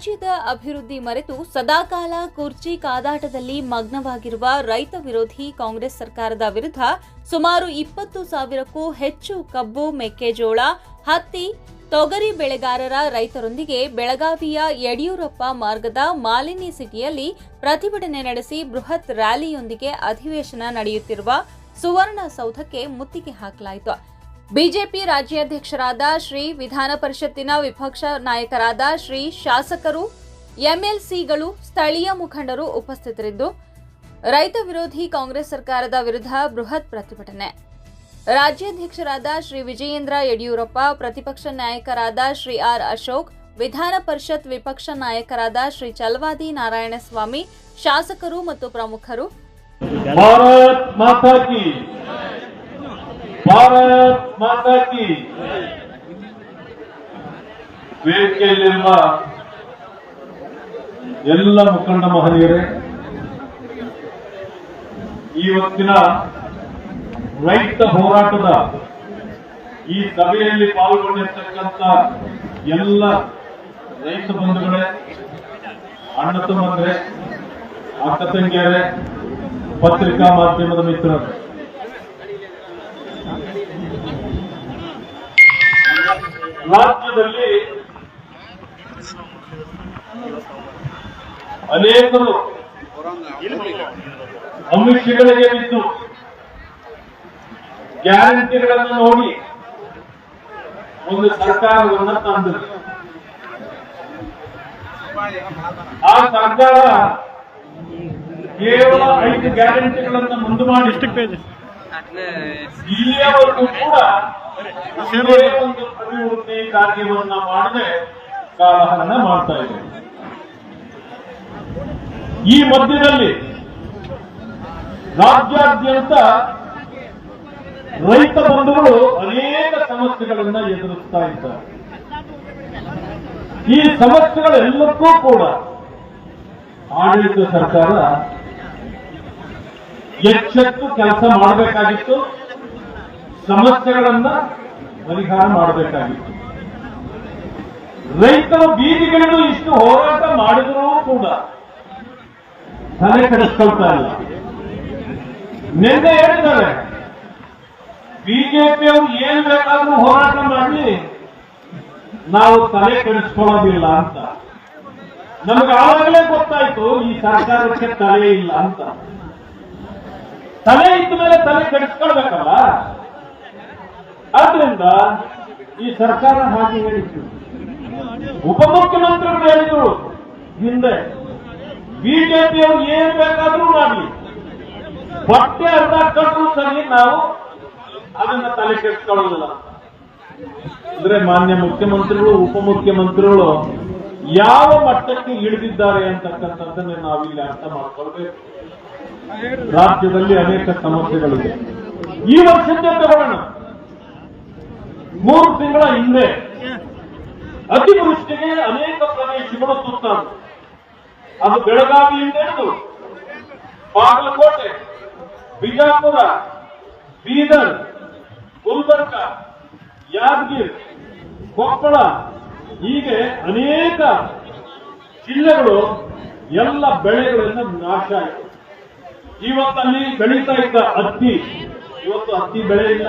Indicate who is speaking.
Speaker 1: ರಾಜ್ಯದ ಅಭಿವೃದ್ಧಿ ಮರೆತು ಸದಾಕಾಲ ಕುರ್ಚಿ ಕಾದಾಟದಲ್ಲಿ ಮಗ್ನವಾಗಿರುವ ರೈತ ವಿರೋಧಿ ಕಾಂಗ್ರೆಸ್ ಸರ್ಕಾರದ ವಿರುದ್ಧ ಸುಮಾರು 20,000ಕ್ಕೂ ಹೆಚ್ಚು ಕಬ್ಬು, ಮೆಕ್ಕೆಜೋಳ, ಹತ್ತಿ, ತೊಗರಿ ಬೆಳೆಗಾರರ ರೈತರೊಂದಿಗೆ ಬೆಳಗಾವಿಯ ಯಡಿಯೂರಪ್ಪ ಮಾರ್ಗದ ಮಾಲಿನಿ ಸಿಟಿಯಲ್ಲಿ ಪ್ರತಿಭಟನೆ ನಡೆಸಿ ಬೃಹತ್ ರ್ಯಾಲಿಯೊಂದಿಗೆ ಅಧಿವೇಶನ ನಡೆಯುತ್ತಿರುವ ಸುವರ್ಣಸೌಧಕ್ಕೆ ಮುತ್ತಿಗೆ ಹಾಕಲಾಯಿತು. ಬಿಜೆಪಿ ರಾಜ್ಯಾಧ್ಯಕ್ಷರಾದ ಶ್ರೀ, ವಿಧಾನ ಪರಿಷತ್ತಿನ ವಿಪಕ್ಷ ನಾಯಕರಾದ ಶ್ರೀ, ಶಾಸಕರು, ಎಂಎಲ್ಸಿಗಳು, ಸ್ಥಳೀಯ ಮುಖಂಡರು ಉಪಸ್ಥಿತರಿದ್ದು ರೈತ ವಿರೋಧಿ ಕಾಂಗ್ರೆಸ್ ಸರ್ಕಾರದ ವಿರುದ್ಧ ಬೃಹತ್ ಪ್ರತಿಭಟನೆ. ರಾಜ್ಯಾಧ್ಯಕ್ಷರಾದ ಶ್ರೀ ವಿಜಯೇಂದ್ರ ಯಡಿಯೂರಪ್ಪ, ಪ್ರತಿಪಕ್ಷ ನಾಯಕರಾದ ಶ್ರೀ ಆರ್ ಅಶೋಕ್, ವಿಧಾನ ಪರಿಷತ್ ವಿಪಕ್ಷ ನಾಯಕರಾದ ಶ್ರೀ ಚಲವಾದಿ ನಾರಾಯಣಸ್ವಾಮಿ, ಶಾಸಕರು ಮತ್ತು ಪ್ರಮುಖರು
Speaker 2: ಭಾರತ್ ಮಾತಾ ಕಿ ಭಾರತ್ ಮಾತಾ ಕಿ ವೇದಿಕೆಯಲ್ಲಿರುವ ಎಲ್ಲ ಮುಖಂಡ ಮಹನೀಯರೇ, ಇವತ್ತಿನ ರೈತ ಹೋರಾಟದ ಈ ಸಭೆಯಲ್ಲಿ ಪಾಲ್ಗೊಂಡಿರ್ತಕ್ಕಂಥ ಎಲ್ಲ ರೈತ ಬಂಧುಗಳೇ, ಅಣ್ಣ ತಮ್ಮಂದಿರೇ, ಅಕ್ಕ ತಂಗಿಯರೇ, ಪತ್ರಿಕಾ ಮಾಧ್ಯಮದ ಮಿತ್ರರು, ರಾಜ್ಯದಲ್ಲಿ ಅನೇಕರು ಅಮಿಷಗಳಿಗೆ ಬಿದ್ದು ಗ್ಯಾರಂಟಿಗಳನ್ನು ನೋಡಿ ಒಂದು ಸರ್ಕಾರವನ್ನು ತಂದರು. ಆ ಸರ್ಕಾರ ಕೇವಲ 5 ಗ್ಯಾರಂಟಿಗಳನ್ನು ಮುಂದೆ ಮಾಡಿ ಇಲ್ಲಿಯವರೆಗೂ ಕೂಡ ಒಂದು ಅಭಿವೃದ್ಧಿ ಕಾರ್ಯವನ್ನ ಮಾಡದೆ ಕಾಲಹರಣ ಮಾಡ್ತಾ ಇದೆ. ಈ ಮಧ್ಯದಲ್ಲಿ ರಾಜ್ಯಾದ್ಯಂತ ರೈತ ಬಂಧುಗಳು ಅನೇಕ ಸಮಸ್ಯೆಗಳನ್ನ ಎದುರಿಸ್ತಾ ಇದ್ದಾರೆ. ಈ ಸಮಸ್ಯೆಗಳೆಲ್ಲಕ್ಕೂ ಕೂಡ ಆಡಳಿತ ಸರ್ಕಾರ ಎಚ್ಚೆತ್ತು ಕೆಲಸ ಮಾಡಬೇಕಾಗಿತ್ತು, ಸಮಸ್ಯೆಗಳನ್ನ ಪರಿಹಾರ ಮಾಡಬೇಕಾಗಿತ್ತು. ರೈತರ ಬೀದಿಗಳಿಗೂ ಇಷ್ಟು ಹೋರಾಟ ಮಾಡಿದರೂ ಕೂಡ ತಲೆ ಕೆಡಿಸ್ಕೊಳ್ತಾ ಇಲ್ಲ. ನಿನ್ನೆ ಹೇಳಿದ್ದಾರೆ, ಬಿಜೆಪಿಯವರು ಏನ್ ಬೇಕಾದ್ರೂ ಹೋರಾಟ ಮಾಡಿ ನಾವು ತಲೆ ಕೆಡಿಸ್ಕೊಳ್ಳೋದಿಲ್ಲ ಅಂತ. ನಮಗೆ ಆವಾಗಲೇ ಗೊತ್ತಾಯ್ತು ಈ ಸರ್ಕಾರಕ್ಕೆ ತಲೆ ಇಲ್ಲ ಅಂತ. ತಲೆ ಇದ್ದ ಮೇಲೆ ತಲೆ ಕೆಡಿಸ್ಕೊಳ್ಬೇಕಲ್ಲ. ಆದ್ರಿಂದ ಈ ಸರ್ಕಾರ ಹಾಗೆ ಹೇಳಿತ್ತು. ಉಪಮುಖ್ಯಮಂತ್ರಿಗಳು ಹೇಳಿದ್ರು ಹಿಂದೆ, ಬಿಜೆಪಿಯವರು ಏನ್ ಬೇಕಾದ್ರೂ ಮಾಡಲಿ, ಬಟ್ಟೆ ಅರ್ಧ ಕಟ್ಟರು ಸರಿ, ನಾವು ಅದನ್ನ ತಲೆ ಕೆಡಿಸ್ಕೊಳ್ಳೋದಿಲ್ಲ. ಅಂದ್ರೆ ಮಾನ್ಯ ಮುಖ್ಯಮಂತ್ರಿಗಳು, ಉಪಮುಖ್ಯಮಂತ್ರಿಗಳು ಯಾವ ಮಟ್ಟಕ್ಕೆ ಇಳಿದಿದ್ದಾರೆ ಅಂತಕ್ಕಂಥದ್ದನ್ನು ನಾವಿಲ್ಲಿ ಅರ್ಥ ಮಾಡ್ಕೊಳ್ಬೇಕು. ರಾಜ್ಯದಲ್ಲಿ ಅನೇಕ ಸಮಸ್ಯೆಗಳಿವೆ. ಈ ವರ್ಷದ್ದೇ ತಗೊಳ್ಳೋಣ. 3 ತಿಂಗಳ ಹಿಂದೆ ಅತಿವೃಷ್ಟಿಗೆ ಅನೇಕ ಪ್ರದೇಶಗಳು ತುತ್ತಾದವು. ಅದು ಬೆಳಗಾವಿಯಿಂದ ಹಿಡಿದು ಬಾಗಲಕೋಟೆ, ಬಿಜಾಪುರ, ಬೀದರ್, ಗುಲ್ಬರ್ಗ, ಯಾದಗಿರಿ, ಕೊಪ್ಪಳ, ಹೀಗೆ ಅನೇಕ ಜಿಲ್ಲೆಗಳು ಎಲ್ಲ ಬೆಳೆಗಳಿಂದ ನಾಶ ಆಯಿತು. ಇವತ್ತಲ್ಲಿ ಬೆಳೀತಾ ಇದ್ದ ಹತ್ತಿ, ಇವತ್ತು ಹತ್ತಿ ಬೆಳೆ ಇಲ್ಲ.